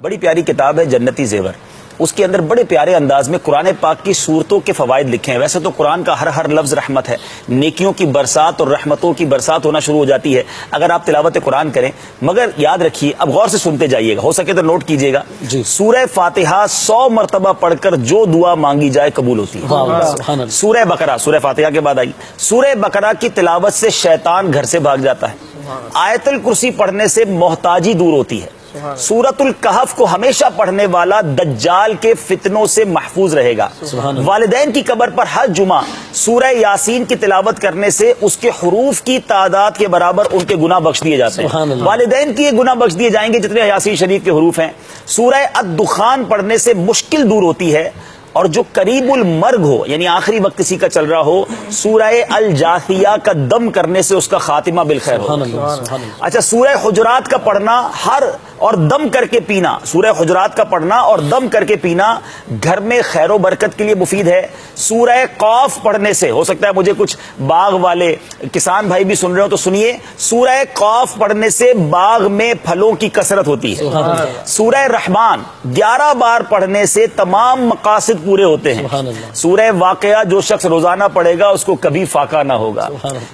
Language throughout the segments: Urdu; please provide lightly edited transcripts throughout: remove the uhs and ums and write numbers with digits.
بڑی پیاری کتاب ہے جنتی زیور. اس کے اندر بڑے پیارے انداز میں قرآن پاک کی صورتوں کے فوائد لکھے ہیں. ویسے تو قرآن کا ہر لفظ رحمت ہے, نیکیوں کی برسات اور رحمتوں کی برسات ہونا شروع ہو جاتی ہے اگر آپ تلاوت قرآن کریں. مگر یاد رکھیے, اب غور سے سنتے جائیے گا, ہو سکے تو نوٹ کیجیے گا. سورہ فاتحہ 100 مرتبہ پڑھ کر جو دعا مانگی جائے قبول ہوتی ہے. سورہ بقرہ سورہ فاتحہ کے بعد آئی. سورہ بقرہ کی تلاوت سے شیطان گھر سے بھاگ جاتا ہے. آیت الکرسی پڑھنے سے محتاجی دور ہوتی ہے. سورۃ الکہف کو ہمیشہ پڑھنے والا دجال کے فتنوں سے محفوظ رہے گا. والدین کی قبر پر ہر جمعہ سورہ یاسین کی تلاوت کرنے سے اس کے حروف کی تعداد کے برابر ان کے گناہ بخش دیے جاتے ہیں. والدین کی گناہ بخش دیے جائیں گے جتنے یاسین شریف کے حروف ہیں. سورہ الدخان پڑھنے سے مشکل دور ہوتی ہے. اور جو قریب المرگ ہو, یعنی آخری وقت کسی کا چل رہا ہو, سورہ الجاثیہ کا دم کرنے سے اس کا خاتمہ بالخیر ہو. اچھا, سورہ حجرات کا پڑھنا اور دم کر کے پینا, سورہ حجرات کا پڑھنا اور دم کر کے پینا گھر میں خیر و برکت کے لیے مفید ہے. سورہ قاف پڑھنے سے, ہو سکتا ہے مجھے کچھ باغ والے کسان بھائی بھی سن رہے ہو تو سنیے, سورہ قاف پڑھنے سے باغ میں پھلوں کی کثرت ہوتی ہے. سورہ رحمان 11 بار پڑھنے سے تمام مقاصد پورے ہوتے ہیں. سورہ واقعہ جو شخص روزانہ پڑھے گا اس کو کبھی فاقہ نہ ہوگا.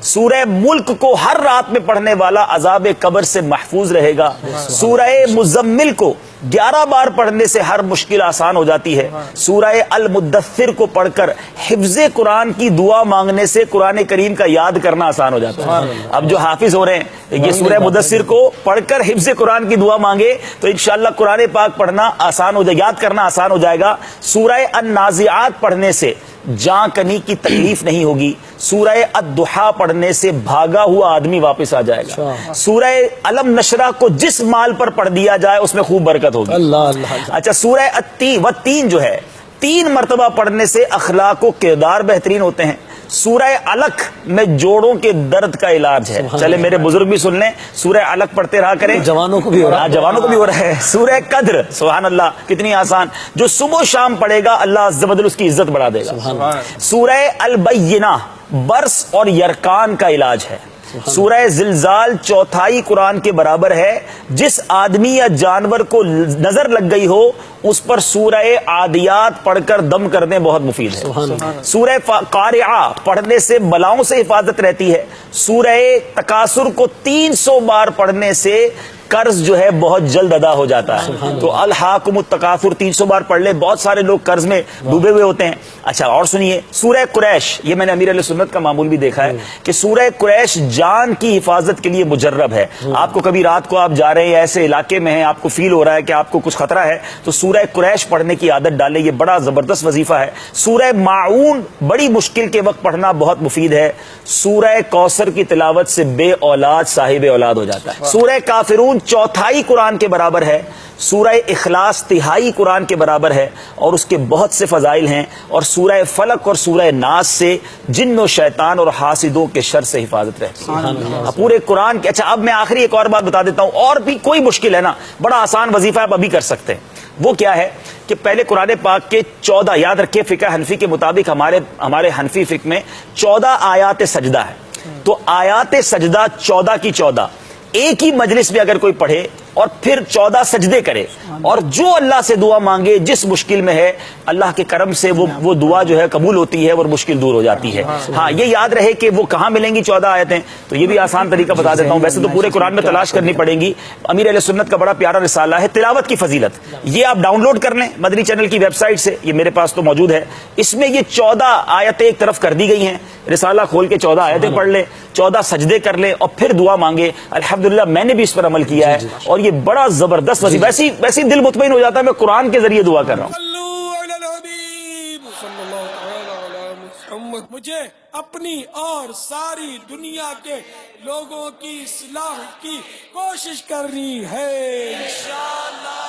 سورہ ملک کو ہر رات میں پڑھنے والا عذاب قبر سے محفوظ رہے گا. سورہ مزمل کو 11 بار پڑھنے سے ہر مشکل آسان ہو جاتی ہے. سورہ المدثر کو پڑھ کر حفظ قرآن کی دعا مانگنے سے قرآن کریم کا یاد کرنا آسان ہو جاتا ہے. اب جو حافظ ہو رہے ہیں یہ سورہ مدثر کو پڑھ کر حفظ قرآن کی دعا مانگے تو انشاءاللہ قرآن پاک پڑھنا آسان ہو جائے, یاد کرنا آسان ہو جائے گا. سورہ النازعات پڑھنے سے جاں کنی کی تکلیف نہیں ہوگی. سورہ الضحیٰ پڑھنے سے بھاگا ہوا آدمی واپس آ جائے گا. سورہ علم نشرہ کو جس مال پر پڑھ دیا جائے اس میں خوب برکت ہوگی. اچھا, سورہ التین جو ہے 3 مرتبہ پڑھنے سے اخلاق و کردار بہترین ہوتے ہیں. سورہ علق میں جوڑوں کے درد کا علاج ہے. چلے میرے بزرگ بھی سن لیں, سورہ علق پڑھتے رہا کریں, جوانوں کو بھی ہو رہا ہے. سورہ قدر, سبحان اللہ, کتنی آسان, جو صبح و شام پڑھے گا اللہ عز و جل اس کی عزت بڑھا دے گا. سورہ البینہ برس اور یرکان کا علاج ہے. سورہ زلزال 4تھائی قرآن کے برابر ہے. جس آدمی یا جانور کو نظر لگ گئی ہو اس پر سورہ عادیات پڑھ کر دم کرنے بہت مفید ہے. سورہ قارعہ پڑھنے سے بلاؤں سے حفاظت رہتی ہے. سورہ تکاثر کو 300 بار پڑھنے سے قرض جو ہے بہت جلد ادا ہو جاتا ہے. تو الہاکم التکاثر 300 بار پڑھ لے, بہت سارے لوگ قرض میں ڈوبے ہوئے ہوتے ہیں. اچھا, اور سنیے سورہ قریش, یہ میں نے امیر علیہ سنت کا معمول بھی دیکھا ہے کہ سورہ قریش جان کی حفاظت کے لیے مجرب ہے. آپ کو کبھی رات کو آپ جا رہے ہیں ایسے علاقے میں ہیں, آپ کو فیل ہو رہا ہے کہ آپ کو کچھ خطرہ ہے, تو سورہ قریش پڑھنے کی عادت ڈالیں, یہ بڑا زبردست وظیفہ ہے. سورہ ماعون بڑی مشکل کے وقت پڑھنا بہت مفید ہے. سورہ کوثر کی تلاوت سے بے اولاد صاحب اولاد ہو جاتا ہے. سورہ کافرون 4تھائی قرآن کے برابر ہے. سورہ اخلاص 1/3 قرآن کے برابر ہے اور اس کے بہت سے فضائل ہیں. اور سورہ فلق اور سورہ ناس سے جن و شیطان اور حاسدوں کے شر سے حفاظت رہتی ہے پورے قرآن کے. اچھا, اب میں آخری ایک اور بات بتا دیتا ہوں, اور بھی کوئی مشکل ہے نا, بڑا آسان وظیفہ آپ ابھی کر سکتے ہیں. وہ کیا ہے کہ پہلے قرآن پاک کے 14, یاد رکھیے فقہ حنفی کے مطابق ہمارے حنفی فقہ میں 14 آیات سجدہ ہے. تو آیات سجدہ 14 کی 14 ایک ہی مجلس میں اگر کوئی پڑھے اور پھر 14 سجدے کرے اور جو اللہ سے دعا مانگے جس مشکل میں ہے, اللہ کے کرم سے وہ دعا جو ہے قبول ہوتی ہے اور مشکل دور ہو جاتی ہے. ہاں, یہ یاد رہے کہ وہ کہاں ملیں گی 14 آیتیں, تو یہ بھی آسان طریقہ بتا دیتا ہوں. ویسے تو پورے قرآن میں تلاش کرنی پڑیں گی. امیر علیہ سنت کا بڑا پیارا رسالہ ہے تلاوت کی فضیلت, یہ آپ ڈاؤن لوڈ کر لیں مدنی چینل کی ویب سائٹ سے, یہ میرے پاس تو موجود ہے. اس میں یہ 14 آیتیں ایک طرف کر دی گئی ہیں. رسالہ کھول کے 14 آیتیں پڑھ لیں, 14 سجدے کر لیں اور پھر دعا مانگے. الحمدللہ میں نے بھی اس پر عمل کیا ہے اور یہ بڑا زبردست وظیفہ. ویسی دل مطمئن ہو جاتا ہے میں قرآن کے ذریعے دعا کر رہا ہوں. مجھے اپنی اور ساری دنیا کے لوگوں کی اصلاح کی کوشش کرنی ہے انشاءاللہ.